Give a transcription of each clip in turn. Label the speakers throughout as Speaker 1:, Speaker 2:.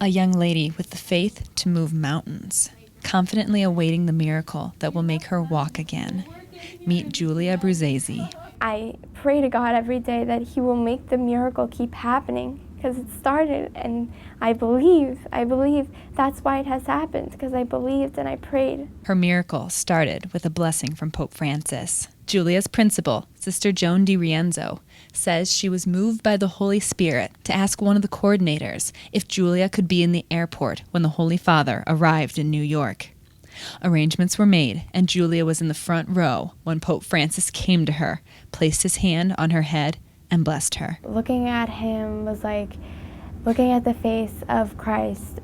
Speaker 1: A young lady with the faith to move mountains, confidently awaiting the miracle that will make her walk again. Meet Julia Bruzzese.
Speaker 2: I pray to God every day that He will make the miracle keep happening, because it started, and I believe that's why it has happened, because I believed and I prayed.
Speaker 1: Her miracle started with a blessing from Pope Francis. Julia's principal, Sister Joan DiRienzo, says she was moved by the Holy Spirit to ask one of the coordinators if Julia could be in the airport when the Holy Father arrived in New York. Arrangements were made, and Julia was in the front row when Pope Francis came to her, placed his hand on her head, and blessed her.
Speaker 2: Looking at him was like looking at the face of Christ.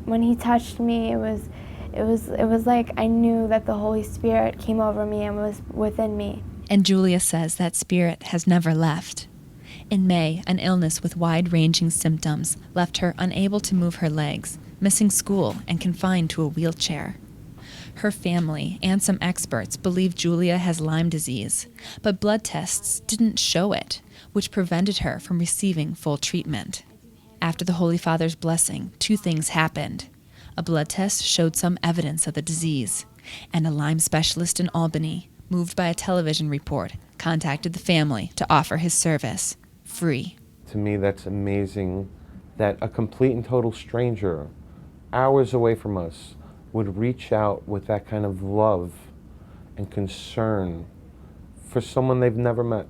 Speaker 2: When he touched me, it was like I knew that the Holy Spirit came over me and was within me.
Speaker 1: And Julia says that spirit has never left. In May, an illness with wide-ranging symptoms left her unable to move her legs, missing school, and confined to a wheelchair. Her family and some experts believe Julia has Lyme disease, but blood tests didn't show it, which prevented her from receiving full treatment. After the Holy Father's blessing, two things happened. A blood test showed some evidence of the disease, and a Lyme specialist in Albany, moved by a television report, contacted the family to offer his service, free.
Speaker 3: To me, that's amazing that a complete and total stranger, hours away from us, would reach out with that kind of love and concern for someone they've never met.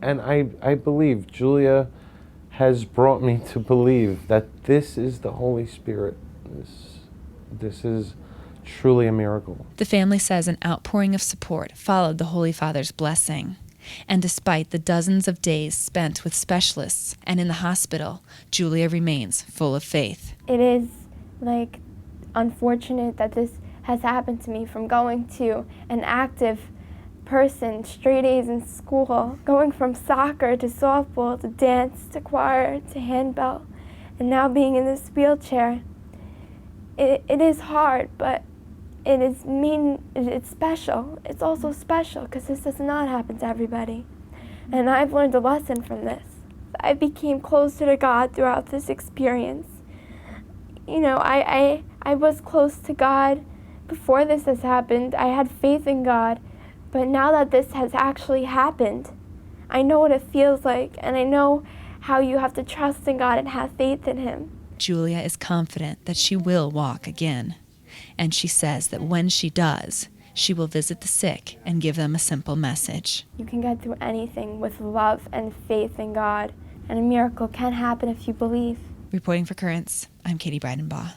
Speaker 3: And I believe Julia has brought me to believe that this is the Holy Spirit. This is truly a miracle.
Speaker 1: The family says an outpouring of support followed the Holy Father's blessing. And despite the dozens of days spent with specialists and in the hospital, Julia remains full of faith.
Speaker 2: It is unfortunate that this has happened to me, from going to an active person, straight A's in school, going from soccer to softball to dance to choir to handbell, and now being in this wheelchair. It is hard, but it's special. It's also special because this does not happen to everybody. And I've learned a lesson from this. I became closer to God throughout this experience. You know, I was close to God before this has happened. I had faith in God, but now that this has actually happened, I know what it feels like, and I know how you have to trust in God and have faith in Him.
Speaker 1: Julia is confident that she will walk again, and she says that when she does, she will visit the sick and give them a simple message.
Speaker 2: You can get through anything with love and faith in God, and a miracle can happen if you believe.
Speaker 1: Reporting for Currents, I'm Katie Breidenbach.